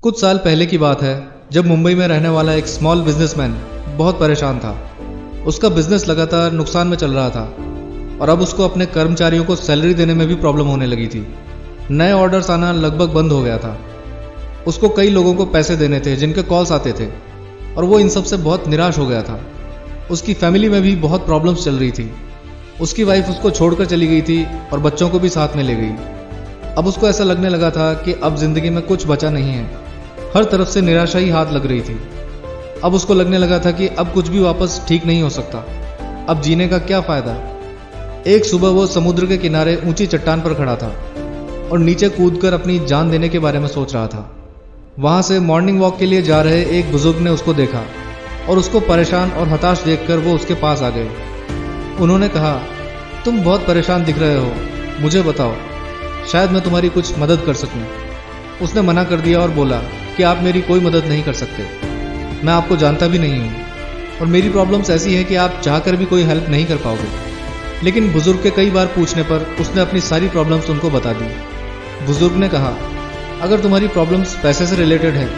कुछ साल पहले की बात है जब मुंबई में रहने वाला एक स्मॉल बिजनेसमैन बहुत परेशान था। उसका बिजनेस लगातार नुकसान में चल रहा था और अब उसको अपने कर्मचारियों को सैलरी देने में भी प्रॉब्लम होने लगी थी। नए ऑर्डर्स आना लगभग बंद हो गया था। उसको कई लोगों को पैसे देने थे जिनके कॉल्स आते थे और वो इन सब से बहुत निराश हो गया था। उसकी फैमिली में भी बहुत प्रॉब्लम्स चल रही थी। उसकी वाइफ उसको छोड़कर चली गई थी और बच्चों को भी साथ में ले गई। अब उसको ऐसा लगने लगा था कि अब जिंदगी में कुछ बचा नहीं है। हर तरफ से निराशा ही हाथ लग रही थी। अब उसको लगने लगा था कि अब कुछ भी वापस ठीक नहीं हो सकता। अब जीने का क्या फायदा। एक सुबह वो समुद्र के किनारे ऊंची चट्टान पर खड़ा था और नीचे कूदकर अपनी जान देने के बारे में सोच रहा था। वहां से मॉर्निंग वॉक के लिए जा रहे एक बुजुर्ग ने उसको देखा और उसको परेशान और हताश देखकर वो उसके पास आ गए। उन्होंने कहा, तुम बहुत परेशान दिख रहे हो, मुझे बताओ, शायद मैं तुम्हारी कुछ मदद कर सकूं। उसने मना कर दिया और बोला कि आप मेरी कोई मदद नहीं कर सकते। मैं आपको जानता भी नहीं हूं और मेरी प्रॉब्लम्स ऐसी है कि आप चाहकर भी कोई हेल्प नहीं कर पाओगे। लेकिन बुजुर्ग के कई बार पूछने पर उसने अपनी सारी प्रॉब्लम्स उनको बता दी। बुजुर्ग ने कहा, अगर तुम्हारी प्रॉब्लम्स पैसे से रिलेटेड है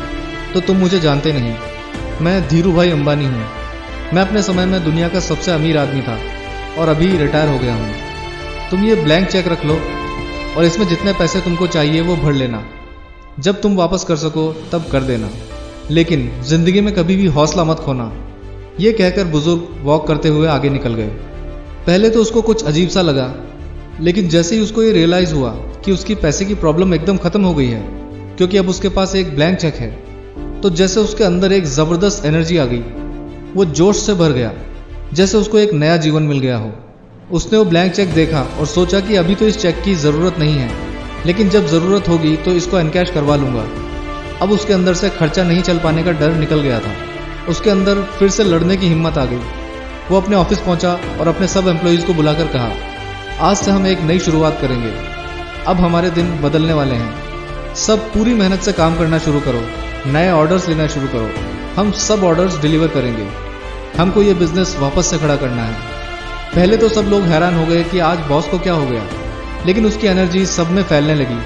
तो तुम मुझे जानते नहीं। मैं धीरू भाई अंबानी हूँ। मैं अपने समय में दुनिया का सबसे अमीर आदमी था और अभी रिटायर हो गया हूँ। तुम ये ब्लैंक चेक रख लो और इसमें जितने पैसे तुमको चाहिए वो भर लेना। जब तुम वापस कर सको तब कर देना, लेकिन जिंदगी में कभी भी हौसला मत खोना। ये कहकर बुजुर्ग वॉक करते हुए आगे निकल गए। पहले तो उसको कुछ अजीब सा लगा, लेकिन जैसे ही उसको ये रियलाइज हुआ कि उसकी पैसे की प्रॉब्लम एकदम खत्म हो गई है क्योंकि अब उसके पास एक ब्लैंक चेक है, तो जैसे उसके अंदर एक जबरदस्त एनर्जी आ गई। वो जोश से भर गया, जैसे उसको एक नया जीवन मिल गया हो। उसने वो ब्लैंक चेक देखा और सोचा कि अभी तो इस चेक की ज़रूरत नहीं है, लेकिन जब ज़रूरत होगी तो इसको एनकैश करवा लूँगा। अब उसके अंदर से खर्चा नहीं चल पाने का डर निकल गया था। उसके अंदर फिर से लड़ने की हिम्मत आ गई। वो अपने ऑफिस पहुंचा और अपने सब एम्प्लॉयज़ को बुलाकर कहा, आज से हम एक नई शुरुआत करेंगे। अब हमारे दिन बदलने वाले हैं। सब पूरी मेहनत से काम करना शुरू करो, नए ऑर्डर्स लेना शुरू करो। हम सब ऑर्डर्स डिलीवर करेंगे। हमको ये बिजनेस वापस से खड़ा करना है। पहले तो सब लोग हैरान हो गए कि आज बॉस को क्या हो गया, लेकिन उसकी एनर्जी सब में फैलने लगी।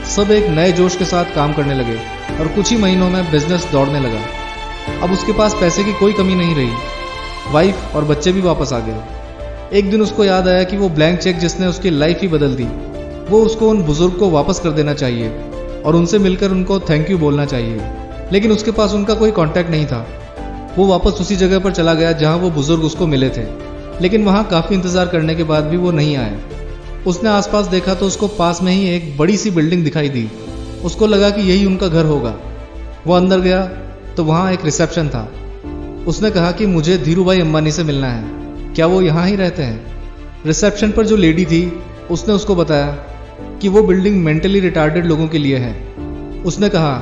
सब एक नए जोश के साथ काम करने लगे और कुछ ही महीनों में बिजनेस दौड़ने लगा। अब उसके पास पैसे की कोई कमी नहीं रही। वाइफ और बच्चे भी वापस आ गए। एक दिन उसको याद आया कि वो ब्लैंक चेक जिसने उसकी लाइफ ही बदल दी, वो उसको उन बुजुर्ग को वापस कर देना चाहिए और उनसे मिलकर उनको थैंक यू बोलना चाहिए। लेकिन उसके पास उनका कोई कॉन्टैक्ट नहीं था। वो वापस उसी जगह पर चला गया जहाँ वो बुजुर्ग उसको मिले थे, लेकिन वहाँ काफ़ी इंतज़ार करने के बाद भी वो नहीं आए। उसने आसपास देखा तो उसको पास में ही एक बड़ी सी बिल्डिंग दिखाई दी। उसको लगा कि यही उनका घर होगा। वो अंदर गया तो वहाँ एक रिसेप्शन था। उसने कहा कि मुझे धीरू भाई अंबानी से मिलना है, क्या वो यहाँ ही रहते हैं। रिसेप्शन पर जो लेडी थी उसने उसको बताया कि वो बिल्डिंग मेंटली रिटार्डेड लोगों के लिए है। उसने कहा,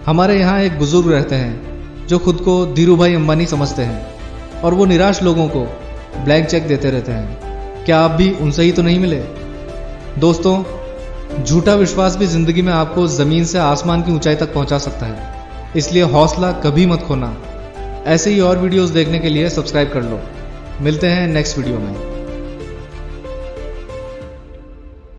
हमारे यहाँ एक बुजुर्ग रहते हैं जो खुद को धीरू भाई अंबानी समझते हैं और वो निराश लोगों को ब्लैंक चेक देते रहते हैं। क्या आप भी उनसे ही तो नहीं मिले। दोस्तों, झूठा विश्वास भी जिंदगी में आपको जमीन से आसमान की ऊंचाई तक पहुंचा सकता है, इसलिए हौसला कभी मत खोना। ऐसे ही और वीडियोस देखने के लिए सब्सक्राइब कर लो। मिलते हैं नेक्स्ट वीडियो में।